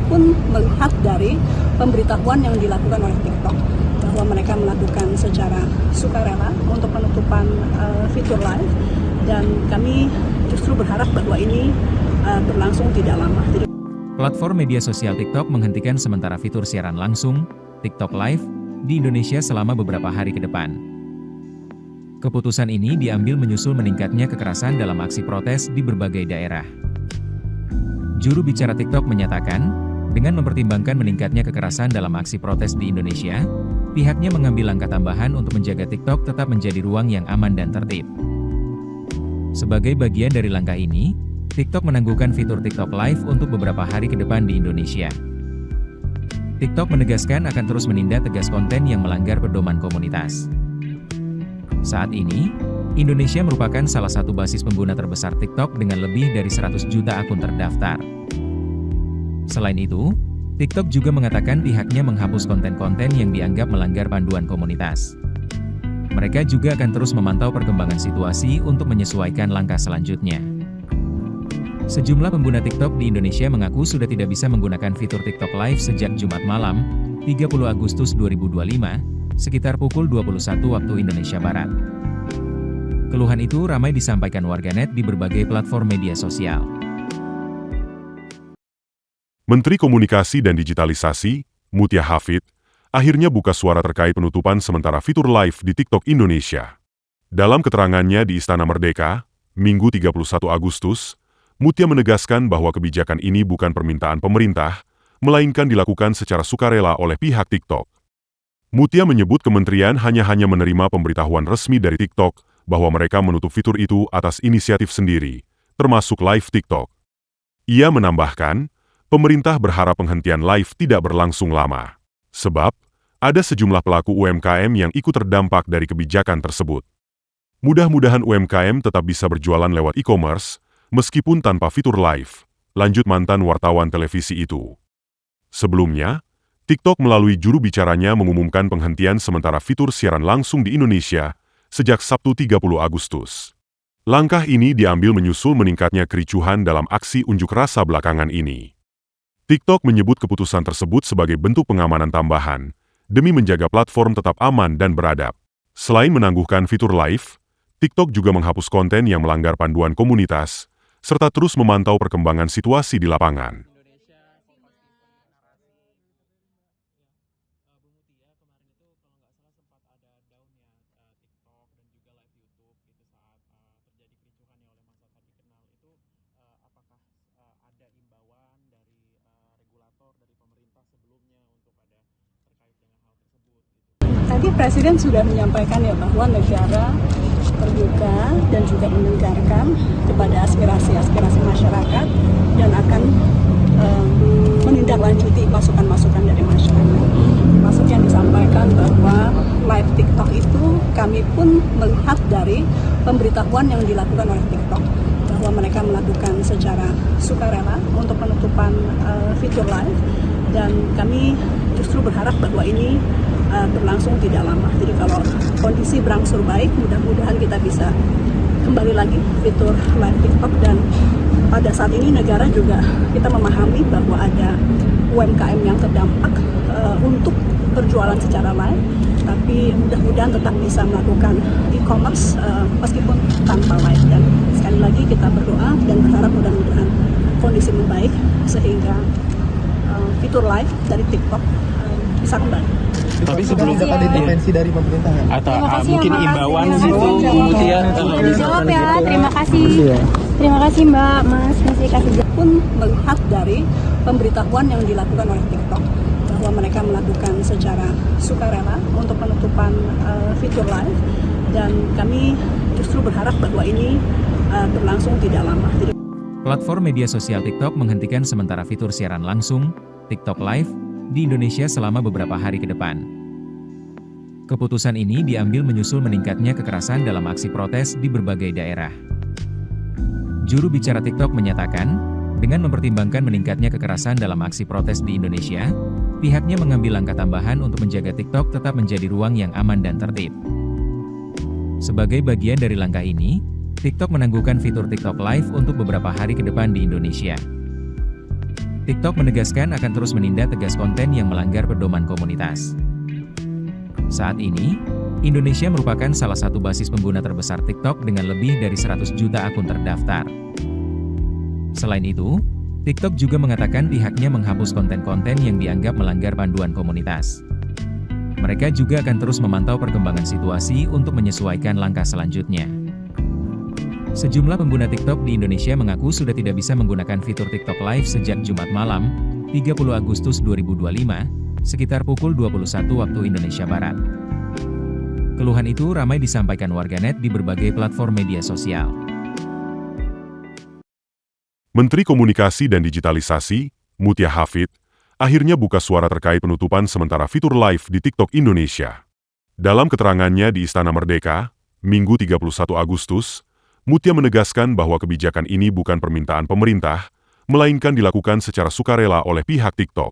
pun melihat dari pemberitahuan yang dilakukan oleh TikTok bahwa mereka melakukan secara sukarela untuk penutupan fitur live, dan kami justru berharap bahwa ini berlangsung tidak lama. Platform media sosial TikTok menghentikan sementara fitur siaran langsung, TikTok Live, di Indonesia selama beberapa hari ke depan. Keputusan ini diambil menyusul meningkatnya kekerasan dalam aksi protes di berbagai daerah. Juru bicara TikTok menyatakan, dengan mempertimbangkan meningkatnya kekerasan dalam aksi protes di Indonesia, pihaknya mengambil langkah tambahan untuk menjaga TikTok tetap menjadi ruang yang aman dan tertib. Sebagai bagian dari langkah ini, TikTok menangguhkan fitur TikTok Live untuk beberapa hari ke depan di Indonesia. TikTok menegaskan akan terus menindak tegas konten yang melanggar pedoman komunitas. Saat ini, Indonesia merupakan salah satu basis pengguna terbesar TikTok dengan lebih dari 100 juta akun terdaftar. Selain itu, TikTok juga mengatakan pihaknya menghapus konten-konten yang dianggap melanggar panduan komunitas. Mereka juga akan terus memantau perkembangan situasi untuk menyesuaikan langkah selanjutnya. Sejumlah pengguna TikTok di Indonesia mengaku sudah tidak bisa menggunakan fitur TikTok Live sejak Jumat malam, 30 Agustus 2025, sekitar pukul 21 waktu Indonesia Barat. Keluhan itu ramai disampaikan warganet di berbagai platform media sosial. Menteri Komunikasi dan Digitalisasi, Mutia Hafid, akhirnya buka suara terkait penutupan sementara fitur live di TikTok Indonesia. Dalam keterangannya di Istana Merdeka, Minggu 31 Agustus, Mutia menegaskan bahwa kebijakan ini bukan permintaan pemerintah, melainkan dilakukan secara sukarela oleh pihak TikTok. Mutia menyebut kementerian hanya menerima pemberitahuan resmi dari TikTok bahwa mereka menutup fitur itu atas inisiatif sendiri, termasuk live TikTok. Ia menambahkan, pemerintah berharap penghentian live tidak berlangsung lama, sebab ada sejumlah pelaku UMKM yang ikut terdampak dari kebijakan tersebut. Mudah-mudahan UMKM tetap bisa berjualan lewat e-commerce, meskipun tanpa fitur live, lanjut mantan wartawan televisi itu. Sebelumnya, TikTok melalui juru bicaranya mengumumkan penghentian sementara fitur siaran langsung di Indonesia sejak Sabtu 30 Agustus. Langkah ini diambil menyusul meningkatnya kericuhan dalam aksi unjuk rasa belakangan ini. TikTok menyebut keputusan tersebut sebagai bentuk pengamanan tambahan, demi menjaga platform tetap aman dan beradab. Selain menangguhkan fitur live, TikTok juga menghapus konten yang melanggar panduan komunitas, serta terus memantau perkembangan situasi di lapangan. Tadi Presiden sudah menyampaikan ya bahwa negara terbuka dan juga mendengarkan kepada aspirasi masyarakat dan akan menindaklanjuti masukan-masukan dari masyarakat. Termasuk yang disampaikan bahwa live TikTok itu kami pun melihat dari pemberitahuan yang dilakukan oleh TikTok bahwa mereka melakukan secara sukarela untuk penutupan fitur live, dan kami justru berharap bahwa ini berlangsung tidak lama. Jadi kalau kondisi berangsur baik, mudah-mudahan kita bisa kembali lagi fitur live TikTok. Dan pada saat ini negara juga kita memahami bahwa ada UMKM yang terdampak untuk berjualan secara live, tapi mudah-mudahan tetap bisa melakukan e-commerce meskipun tanpa live. Dan sekali lagi kita berdoa dan berharap mudah-mudahan kondisi membaik sehingga fitur live dari TikTok bisa kembali. Tapi sebelum ada intervensi dari pemerintah atau mungkin ya, imbauan gitu, Mutia, kalau bisa jawab ya. Terima kasih. Terima kasih Mbak, Mas masih kasih pun melihat dari pemberitahuan yang dilakukan oleh TikTok bahwa mereka melakukan secara sukarela untuk penutupan fitur live, dan kami justru berharap bahwa ini berlangsung tidak lama. Platform media sosial TikTok menghentikan sementara fitur siaran langsung, TikTok Live, di Indonesia selama beberapa hari ke depan. Keputusan ini diambil menyusul meningkatnya kekerasan dalam aksi protes di berbagai daerah. Juru bicara TikTok menyatakan, dengan mempertimbangkan meningkatnya kekerasan dalam aksi protes di Indonesia, pihaknya mengambil langkah tambahan untuk menjaga TikTok tetap menjadi ruang yang aman dan tertib. Sebagai bagian dari langkah ini, TikTok menangguhkan fitur TikTok Live untuk beberapa hari ke depan di Indonesia. TikTok menegaskan akan terus menindak tegas konten yang melanggar pedoman komunitas. Saat ini, Indonesia merupakan salah satu basis pengguna terbesar TikTok dengan lebih dari 100 juta akun terdaftar. Selain itu, TikTok juga mengatakan pihaknya menghapus konten-konten yang dianggap melanggar panduan komunitas. Mereka juga akan terus memantau perkembangan situasi untuk menyesuaikan langkah selanjutnya. Sejumlah pengguna TikTok di Indonesia mengaku sudah tidak bisa menggunakan fitur TikTok Live sejak Jumat malam, 30 Agustus 2025, sekitar pukul 21 waktu Indonesia Barat. Keluhan itu ramai disampaikan warganet di berbagai platform media sosial. Menteri Komunikasi dan Digitalisasi, Mutia Hafid, akhirnya buka suara terkait penutupan sementara fitur live di TikTok Indonesia. Dalam keterangannya di Istana Merdeka, Minggu 31 Agustus, Mutia menegaskan bahwa kebijakan ini bukan permintaan pemerintah, melainkan dilakukan secara sukarela oleh pihak TikTok.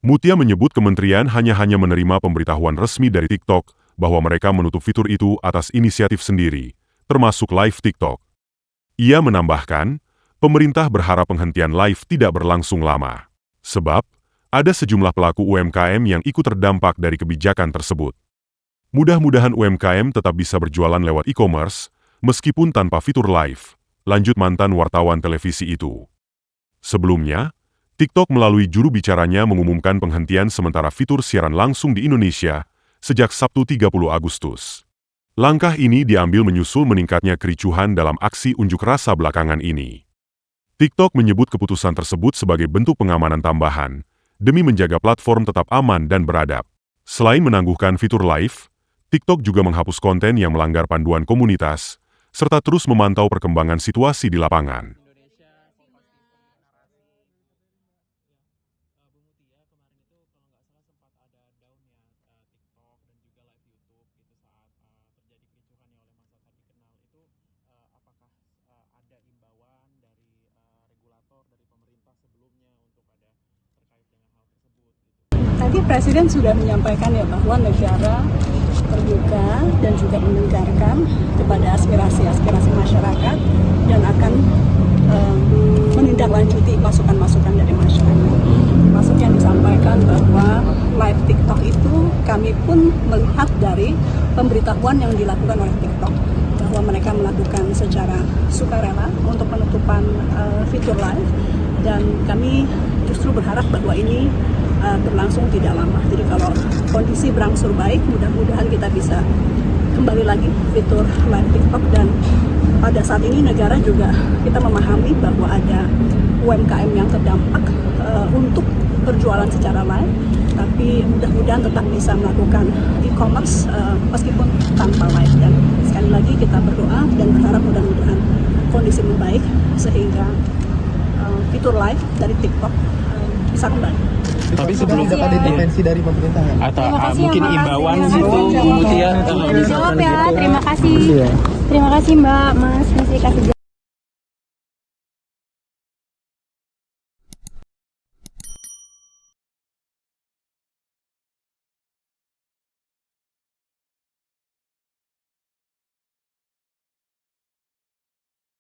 Mutia menyebut kementerian hanya menerima pemberitahuan resmi dari TikTok bahwa mereka menutup fitur itu atas inisiatif sendiri, termasuk live TikTok. Ia menambahkan, pemerintah berharap penghentian live tidak berlangsung lama. Sebab, ada sejumlah pelaku UMKM yang ikut terdampak dari kebijakan tersebut. Mudah-mudahan UMKM tetap bisa berjualan lewat e-commerce, meskipun tanpa fitur live, lanjut mantan wartawan televisi itu. Sebelumnya, TikTok melalui juru bicaranya mengumumkan penghentian sementara fitur siaran langsung di Indonesia sejak Sabtu 30 Agustus. Langkah ini diambil menyusul meningkatnya kericuhan dalam aksi unjuk rasa belakangan ini. TikTok menyebut keputusan tersebut sebagai bentuk pengamanan tambahan, demi menjaga platform tetap aman dan beradab. Selain menangguhkan fitur live, TikTok juga menghapus konten yang melanggar panduan komunitas, serta terus memantau perkembangan situasi di lapangan. Tadi Presiden sudah menyampaikan ya bahwa negara terbuka dan juga mendengarkan kepada aspirasi-aspirasi masyarakat dan akan menindaklanjuti masukan-masukan dari masyarakat. Maksud yang disampaikan bahwa live TikTok itu kami pun melihat dari pemberitahuan yang dilakukan oleh TikTok bahwa mereka melakukan secara sukarela untuk penutupan fitur live dan kami justru berharap bahwa ini berlangsung tidak lama. Jadi kalau kondisi berangsur baik, mudah-mudahan kita bisa kembali lagi fitur live TikTok. Dan pada saat ini negara juga kita memahami bahwa ada UMKM yang terdampak untuk berjualan secara live, tapi mudah-mudahan tetap bisa melakukan e-commerce meskipun tanpa live. Dan sekali lagi kita berdoa dan berharap mudah-mudahan kondisi membaik sehingga fitur live dari TikTok bisa kembali. Tapi sebelum Ada intervensi dari pemerintahan. atau Terima kasih, mungkin Mbak. imbauan Terima gitu, kasih. Mutia, kalau Dijawab misalkan ya, gitu. terima kasih. Terima kasih Mbak, Mas, masih kasih